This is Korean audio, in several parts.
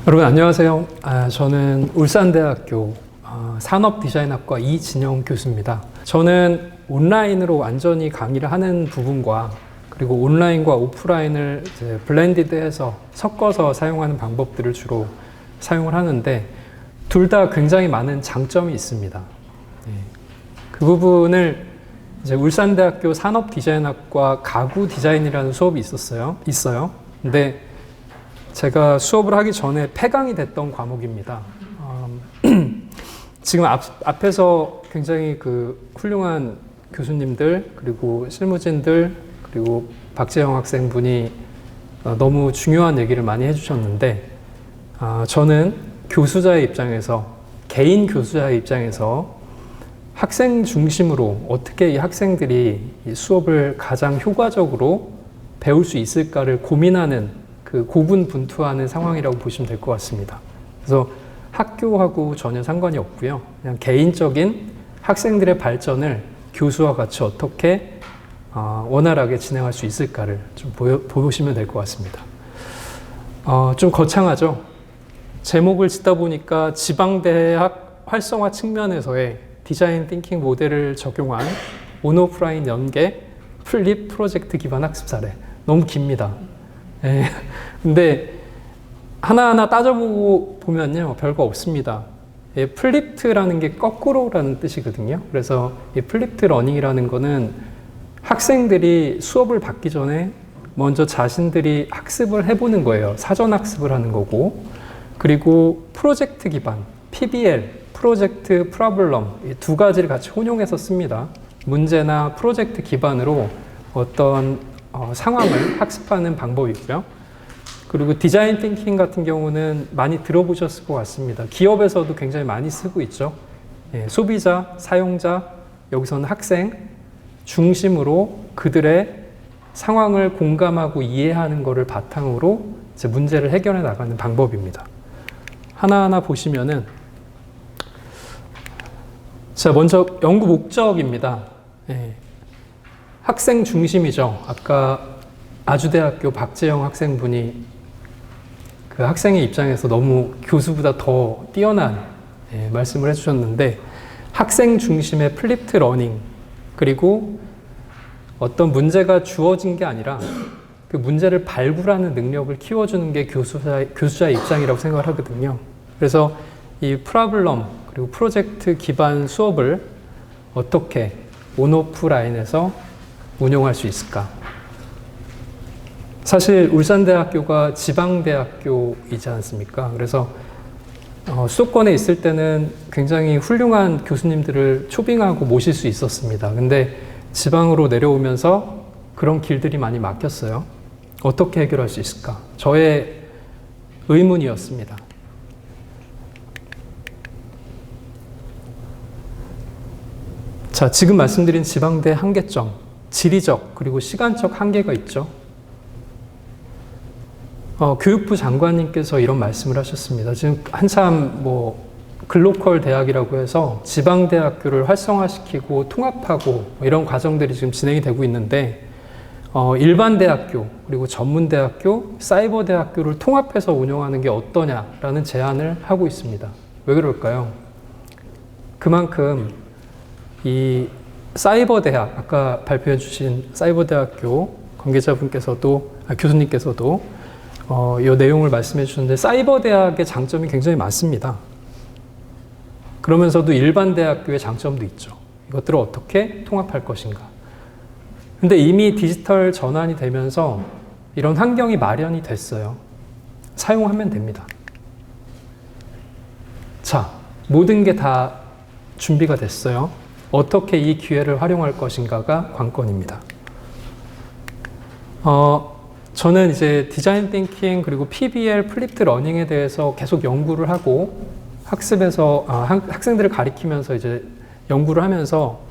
여러분 안녕하세요. 저는 울산대학교 산업디자인학과 이진영 교수입니다. 저는 온라인으로 완전히 강의를 하는 부분과 그리고 온라인과 오프라인을 이제 블렌디드해서 섞어서 사용하는 방법들을 주로 사용을 하는데 둘 다 굉장히 많은 장점이 있습니다. 그 부분을 이제 울산대학교 산업디자인학과 가구디자인이라는 수업이 있어요. 근데 제가 수업을 하기 전에 폐강이 됐던 과목입니다. 지금 앞에서 굉장히 훌륭한 교수님들, 그리고 실무진들, 그리고 박재영 학생분이 너무 중요한 얘기를 많이 해주셨는데, 저는 교수자의 입장에서, 개인 교수자의 입장에서 학생 중심으로 어떻게 이 학생들이 이 수업을 가장 효과적으로 배울 수 있을까를 고민하는 고군분투하는 상황이라고 보시면 될 것 같습니다. 그래서 학교하고 전혀 상관이 없고요. 그냥 개인적인 학생들의 발전을 교수와 같이 어떻게 원활하게 진행할 수 있을까를 좀 보시면 될 것 같습니다. 좀 거창하죠? 제목을 짓다 보니까 지방대학 활성화 측면에서의 디자인 띵킹 모델을 적용한 온오프라인 연계 플립 프로젝트 기반 학습 사례. 너무 깁니다. 근데 하나하나 따져보고 보면요, 별거 없습니다. 플립트라는 게 거꾸로라는 뜻이거든요. 그래서 이 플립트 러닝이라는 거는 학생들이 수업을 받기 전에 먼저 자신들이 학습을 해보는 거예요. 사전 학습을 하는 거고, 그리고 프로젝트 기반, PBL, 프로젝트 프로블럼, 이 두 가지를 같이 혼용해서 씁니다. 문제나 프로젝트 기반으로 어떤 상황을 학습하는 방법이고요. 그리고 디자인 띵킹 같은 경우는 많이 들어보셨을 것 같습니다. 기업에서도 굉장히 많이 쓰고 있죠. 소비자, 사용자, 여기서는 학생 중심으로 그들의 상황을 공감하고 이해하는 것을 바탕으로 이제 문제를 해결해 나가는 방법입니다. 하나하나 보시면은, 자, 먼저 연구 목적입니다. 학생 중심이죠. 아까 아주대학교 박재영 학생분이 그 학생의 입장에서 너무 교수보다 더 뛰어난 말씀을 해주셨는데, 학생 중심의 플립트 러닝, 그리고 어떤 문제가 주어진 게 아니라 그 문제를 발굴하는 능력을 키워주는 게 교수자의 입장이라고 생각을 하거든요. 그래서 이 프로블럼 그리고 프로젝트 기반 수업을 어떻게 온오프라인에서 운용할 수 있을까? 사실 울산대학교가 지방대학교이지 않습니까? 그래서 수도권에 있을 때는 굉장히 훌륭한 교수님들을 초빙하고 모실 수 있었습니다. 근데 지방으로 내려오면서 그런 길들이 많이 막혔어요. 어떻게 해결할 수 있을까? 저의 의문이었습니다. 자, 지금 말씀드린 지방대 한계점, 지리적 그리고 시간적 한계가 있죠. 교육부 장관님께서 이런 말씀을 하셨습니다. 지금 한참 글로컬 대학이라고 해서 지방대학교를 활성화시키고 통합하고 이런 과정들이 지금 진행이 되고 있는데, 일반 대학교 그리고 전문대학교, 사이버대학교를 통합해서 운영하는 게 어떠냐라는 제안을 하고 있습니다. 왜 그럴까요? 그만큼 이 사이버대학, 아까 발표해 주신 사이버대학교 관계자분께서도, 교수님께서도 이 내용을 말씀해 주셨는데, 사이버대학의 장점이 굉장히 많습니다. 그러면서도 일반 대학교의 장점도 있죠. 이것들을 어떻게 통합할 것인가. 근데 이미 디지털 전환이 되면서 이런 환경이 마련이 됐어요. 사용하면 됩니다. 자, 모든 게 다 준비가 됐어요. 어떻게 이 기회를 활용할 것인가가 관건입니다. 저는 이제 디자인 띵킹 그리고 PBL, 플립트 러닝에 대해서 계속 연구를 하고 학습에서 학생들을 가리키면서 이제 연구를 하면서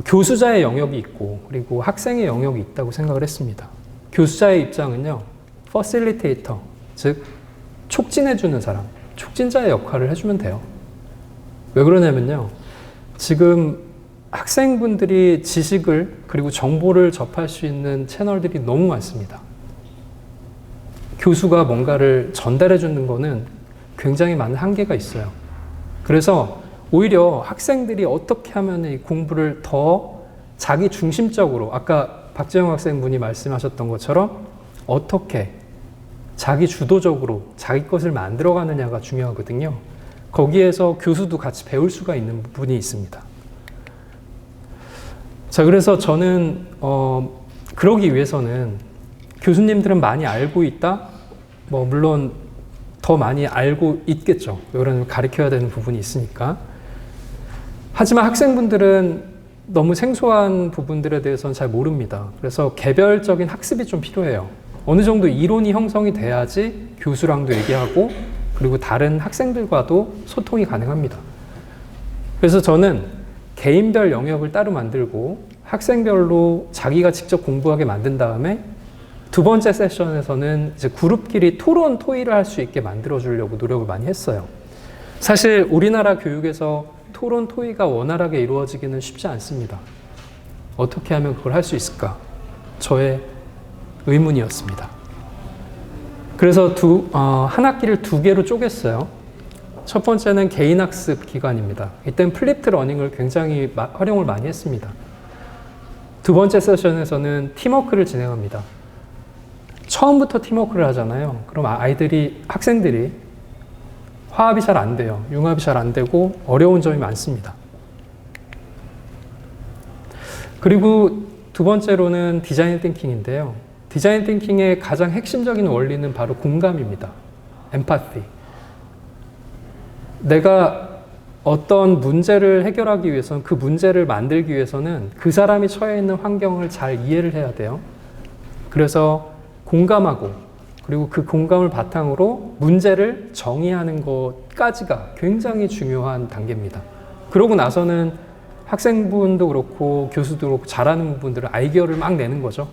교수자의 영역이 있고 그리고 학생의 영역이 있다고 생각을 했습니다. 교수자의 입장은요, 퍼실리테이터, 즉 촉진해주는 사람, 촉진자의 역할을 해주면 돼요. 왜 그러냐면요, 지금 학생분들이 지식을 그리고 정보를 접할 수 있는 채널들이 너무 많습니다. 교수가 뭔가를 전달해 주는 거는 굉장히 많은 한계가 있어요. 그래서 오히려 학생들이 어떻게 하면 이 공부를 더 자기 중심적으로, 아까 박재영 학생분이 말씀하셨던 것처럼 어떻게 자기 주도적으로 자기 것을 만들어가느냐가 중요하거든요. 거기에서 교수도 같이 배울 수가 있는 부분이 있습니다. 자, 그래서 저는 그러기 위해서는 교수님들은 많이 알고 있다? 뭐 물론 더 많이 알고 있겠죠. 이런 가르쳐야 되는 부분이 있으니까. 하지만 학생분들은 너무 생소한 부분들에 대해서는 잘 모릅니다. 그래서 개별적인 학습이 좀 필요해요. 어느 정도 이론이 형성이 돼야지 교수랑도 얘기하고 그리고 다른 학생들과도 소통이 가능합니다. 그래서 저는 개인별 영역을 따로 만들고 학생별로 자기가 직접 공부하게 만든 다음에 두 번째 세션에서는 이제 그룹끼리 토론 토의를 할 수 있게 만들어 주려고 노력을 많이 했어요. 사실 우리나라 교육에서 토론 토의가 원활하게 이루어지기는 쉽지 않습니다. 어떻게 하면 그걸 할 수 있을까? 저의 의문이었습니다. 그래서 한 학기를 두 개로 쪼갰어요. 첫 번째는 개인 학습 기간입니다. 이때는 플립드 러닝을 굉장히 활용을 많이 했습니다. 두 번째 세션에서는 팀워크를 진행합니다. 처음부터 팀워크를 하잖아요. 그럼 학생들이 화합이 잘 안 돼요. 융합이 잘 안 되고 어려운 점이 많습니다. 그리고 두 번째로는 디자인 띵킹인데요. 디자인 띵킹의 가장 핵심적인 원리는 바로 공감입니다. 엠파티. 내가 어떤 문제를 해결하기 위해서는, 그 문제를 만들기 위해서는 그 사람이 처해 있는 환경을 잘 이해를 해야 돼요. 그래서 공감하고 그리고 그 공감을 바탕으로 문제를 정의하는 것까지가 굉장히 중요한 단계입니다. 그러고 나서는 학생분도 그렇고 교수도 그렇고 잘하는 부분들은 아이디어를 막 내는 거죠.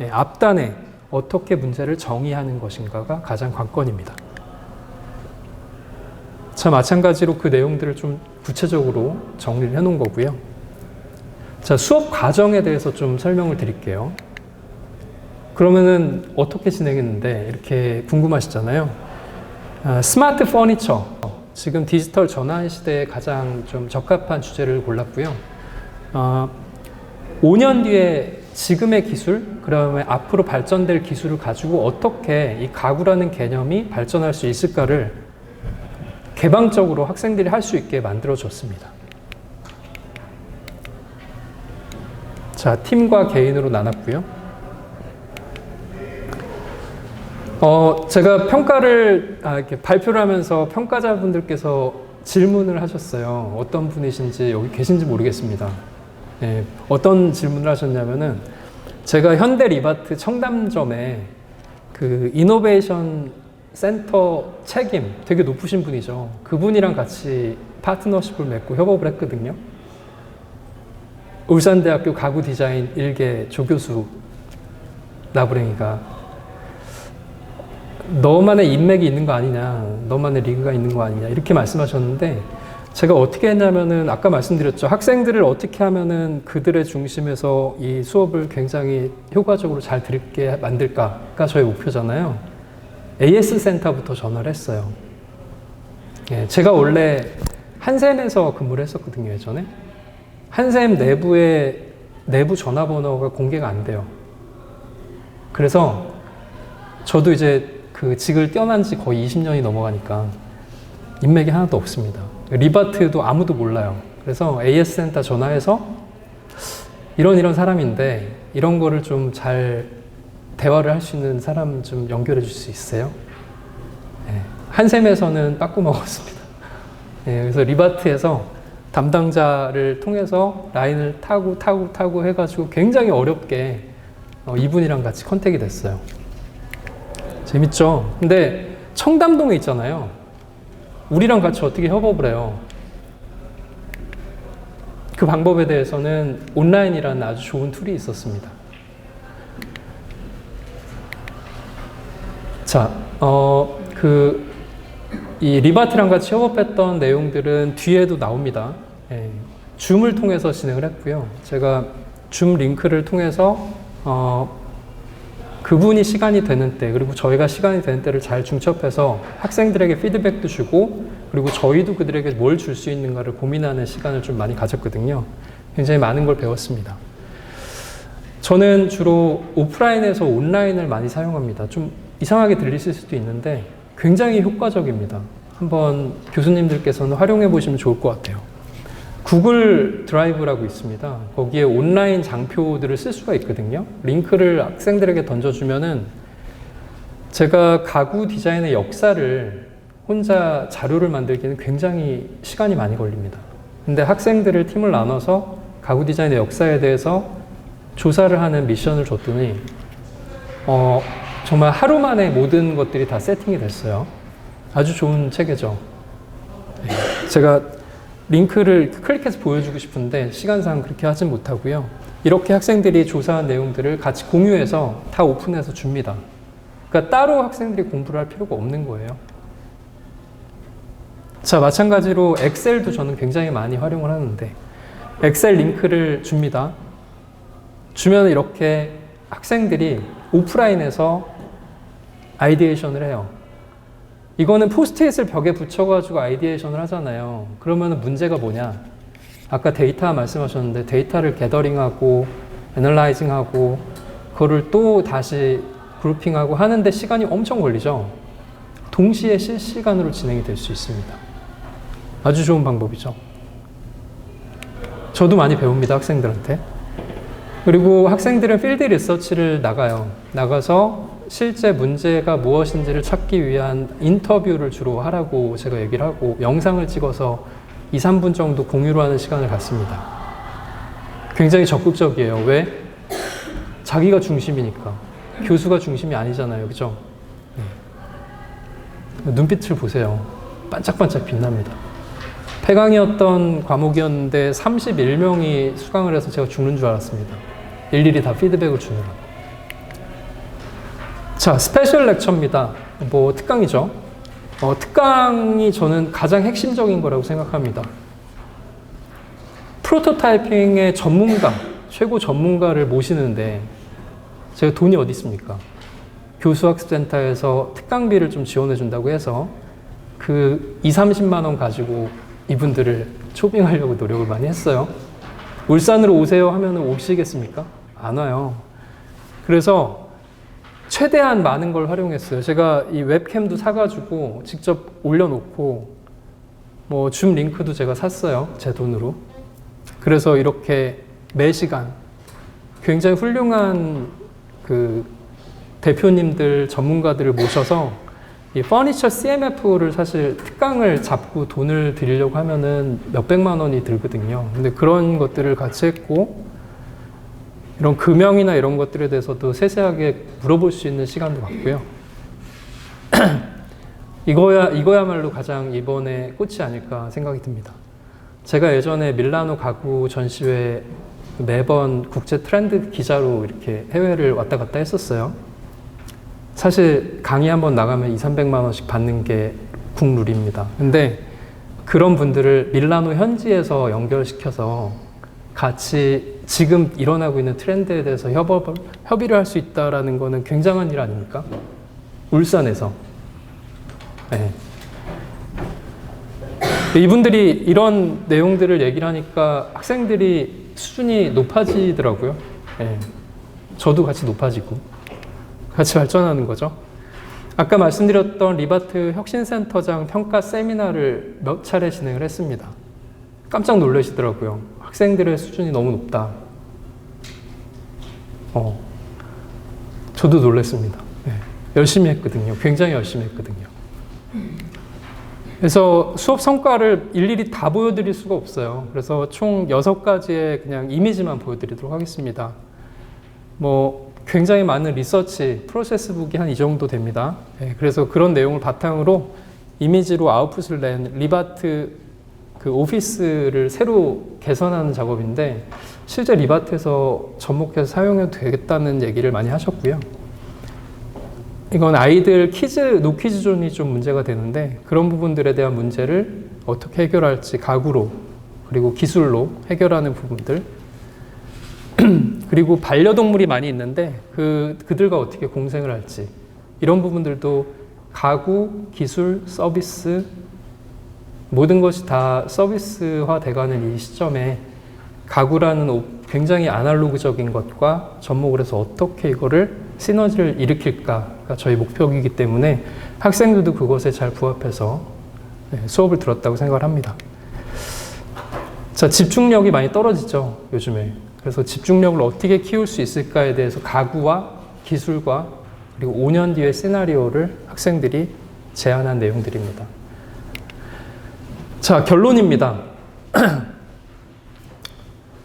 예, 앞단에 어떻게 문제를 정의하는 것인가가 가장 관건입니다. 자, 마찬가지로 그 내용들을 좀 구체적으로 정리를 해놓은 거고요. 자, 수업 과정에 대해서 좀 설명을 드릴게요. 그러면은 어떻게 진행했는데 이렇게 궁금하시잖아요. 스마트 퍼니처. 지금 디지털 전환 시대에 가장 좀 적합한 주제를 골랐고요. 5년 뒤에 지금의 기술, 그다음에 앞으로 발전될 기술을 가지고 어떻게 이 가구라는 개념이 발전할 수 있을까를 개방적으로 학생들이 할 수 있게 만들어줬습니다. 자, 팀과 개인으로 나눴고요. 제가 평가를, 이렇게 발표를 하면서 평가자분들께서 질문을 하셨어요. 어떤 분이신지 여기 계신지 모르겠습니다. 네, 어떤 질문을 하셨냐면은, 제가 현대 리바트 청담점에 그 이노베이션 센터 책임 되게 높으신 분이죠. 그분이랑 같이 파트너십을 맺고 협업을 했거든요. 울산대학교 가구 디자인 1개 조교수 나부랭이가 너만의 인맥이 있는 거 아니냐, 너만의 리그가 있는 거 아니냐 이렇게 말씀하셨는데, 제가 어떻게 했냐면은 아까 말씀드렸죠. 학생들을 어떻게 하면은 그들의 중심에서 이 수업을 굉장히 효과적으로 잘 들게 만들까가 저의 목표잖아요. AS 센터부터 전화를 했어요. 예, 제가 원래 한샘에서 근무를 했었거든요, 예전에. 한샘 내부의 내부 전화번호가 공개가 안 돼요. 그래서 저도 이제 그 직을 떠난 지 거의 20년이 넘어가니까 인맥이 하나도 없습니다. 리바트도 아무도 몰라요. 그래서 AS 센터 전화해서 이런 사람인데 이런 거를 좀 잘 대화를 할 수 있는 사람 좀 연결해 줄 수 있어요? 네. 한샘에서는 빠꾸 먹었습니다. 네, 그래서 리바트에서 담당자를 통해서 라인을 타고 해가지고 굉장히 어렵게 이분이랑 같이 컨택이 됐어요. 재밌죠? 근데 청담동에 있잖아요. 우리랑 같이 어떻게 협업을 해요? 그 방법에 대해서는 온라인이라는 아주 좋은 툴이 있었습니다. 자, 이 리바트랑 같이 협업했던 내용들은 뒤에도 나옵니다. 예, 줌을 통해서 진행을 했고요. 제가 줌 링크를 통해서 그분이 시간이 되는 때, 그리고 저희가 시간이 되는 때를 잘 중첩해서 학생들에게 피드백도 주고, 그리고 저희도 그들에게 뭘 줄 수 있는가를 고민하는 시간을 좀 많이 가졌거든요. 굉장히 많은 걸 배웠습니다. 저는 주로 오프라인에서 온라인을 많이 사용합니다. 좀 이상하게 들리실 수도 있는데 굉장히 효과적입니다. 한번 교수님들께서는 활용해 보시면 좋을 것 같아요. 구글 드라이브라고 있습니다. 거기에 온라인 장표들을 쓸 수가 있거든요. 링크를 학생들에게 던져주면은 제가 가구 디자인의 역사를 혼자 자료를 만들기는 굉장히 시간이 많이 걸립니다. 근데 학생들을 팀을 나눠서 가구 디자인의 역사에 대해서 조사를 하는 미션을 줬더니 정말 하루 만에 모든 것들이 다 세팅이 됐어요. 아주 좋은 체계죠. 제가 링크를 클릭해서 보여주고 싶은데 시간상 그렇게 하진 못하고요. 이렇게 학생들이 조사한 내용들을 같이 공유해서 다 오픈해서 줍니다. 그러니까 따로 학생들이 공부를 할 필요가 없는 거예요. 자, 마찬가지로 엑셀도 저는 굉장히 많이 활용을 하는데 엑셀 링크를 줍니다. 주면 이렇게 학생들이 오프라인에서 아이디에이션을 해요. 이거는 포스트잇을 벽에 붙여가지고 아이디에이션을 하잖아요. 그러면 문제가 뭐냐? 아까 데이터 말씀하셨는데 데이터를 게더링하고 애널라이징하고 그거를 또 다시 그룹핑하고 하는데 시간이 엄청 걸리죠. 동시에 실시간으로 진행이 될 수 있습니다. 아주 좋은 방법이죠. 저도 많이 배웁니다, 학생들한테. 그리고 학생들은 필드 리서치를 나가서 실제 문제가 무엇인지를 찾기 위한 인터뷰를 주로 하라고 제가 얘기를 하고 영상을 찍어서 2, 3분 정도 공유를 하는 시간을 갖습니다. 굉장히 적극적이에요. 왜? 자기가 중심이니까. 교수가 중심이 아니잖아요. 그죠? 눈빛을 보세요. 반짝반짝 빛납니다. 폐강이었던 과목이었는데 31명이 수강을 해서 제가 죽는 줄 알았습니다. 일일이 다 피드백을 주느라고. 자, 스페셜 렉처입니다. 특강이죠. 특강이 저는 가장 핵심적인 거라고 생각합니다. 프로토타이핑의 전문가, 최고 전문가를 모시는데 제가 돈이 어디 있습니까? 교수학습센터에서 특강비를 좀 지원해 준다고 해서 그 2, 30만 원 가지고 이분들을 초빙하려고 노력을 많이 했어요. 울산으로 오세요 하면 오시겠습니까? 안 와요. 그래서 최대한 많은 걸 활용했어요. 제가 이 웹캠도 사가지고 직접 올려놓고 줌 링크도 제가 샀어요. 제 돈으로. 그래서 이렇게 매 시간 굉장히 훌륭한 그 대표님들, 전문가들을 모셔서 이 퍼니처 CMF를 사실 특강을 잡고 돈을 드리려고 하면은 몇백만 원이 들거든요. 근데 그런 것들을 같이 했고, 이런 금형이나 이런 것들에 대해서도 세세하게 물어볼 수 있는 시간도 갖고요. 이거야말로 가장 이번에 꽃이 아닐까 생각이 듭니다. 제가 예전에 밀라노 가구 전시회 매번 국제 트렌드 기자로 이렇게 해외를 왔다 갔다 했었어요. 사실 강의 한번 나가면 2, 300만 원씩 받는 게 국룰입니다. 근데 그런 분들을 밀라노 현지에서 연결시켜서 같이 지금 일어나고 있는 트렌드에 대해서 협의를 할 수 있다는 거는 굉장한 일 아닙니까? 울산에서. 네. 이분들이 이런 내용들을 얘기를 하니까 학생들이 수준이 높아지더라고요. 네. 저도 같이 높아지고 같이 발전하는 거죠. 아까 말씀드렸던 리바트 혁신센터장 평가 세미나를 몇 차례 진행을 했습니다. 깜짝 놀라시더라고요. 학생들의 수준이 너무 높다. 저도 놀랐습니다. 네. 열심히 했거든요. 굉장히 열심히 했거든요. 그래서 수업 성과를 일일이 다 보여드릴 수가 없어요. 그래서 총 6가지의 그냥 이미지만 보여드리도록 하겠습니다. 굉장히 많은 리서치, 프로세스북이 한 이 정도 됩니다. 네, 그래서 그런 내용을 바탕으로 이미지로 아웃풋을 낸 리바트 그 오피스를 새로 개선하는 작업인데 실제 리바트에서 접목해서 사용해도 되겠다는 얘기를 많이 하셨고요. 이건 아이들 노키즈 존이 좀 문제가 되는데 그런 부분들에 대한 문제를 어떻게 해결할지 가구로 그리고 기술로 해결하는 부분들 그리고 반려동물이 많이 있는데 그들과 어떻게 공생을 할지 이런 부분들도 가구, 기술, 서비스 모든 것이 다 서비스화 돼가는 이 시점에 가구라는 굉장히 아날로그적인 것과 접목을 해서 어떻게 이거를 시너지를 일으킬까가 저희 목표이기 때문에 학생들도 그것에 잘 부합해서 수업을 들었다고 생각을 합니다. 자, 집중력이 많이 떨어지죠, 요즘에. 그래서 집중력을 어떻게 키울 수 있을까에 대해서 가구와 기술과 그리고 5년 뒤의 시나리오를 학생들이 제안한 내용들입니다. 자, 결론입니다.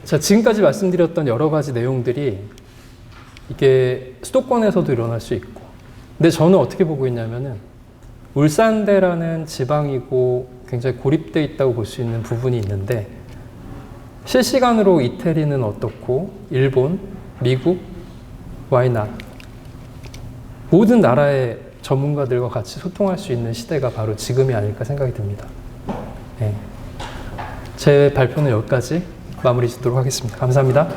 자, 지금까지 말씀드렸던 여러 가지 내용들이 이게 수도권에서도 일어날 수 있고, 근데 저는 어떻게 보고 있냐면은 울산대라는 지방이고 굉장히 고립되어 있다고 볼 수 있는 부분이 있는데 실시간으로 이태리는 어떻고 일본, 미국, why not? 모든 나라의 전문가들과 같이 소통할 수 있는 시대가 바로 지금이 아닐까 생각이 듭니다. 네. 제 발표는 여기까지 마무리 짓도록 하겠습니다. 감사합니다.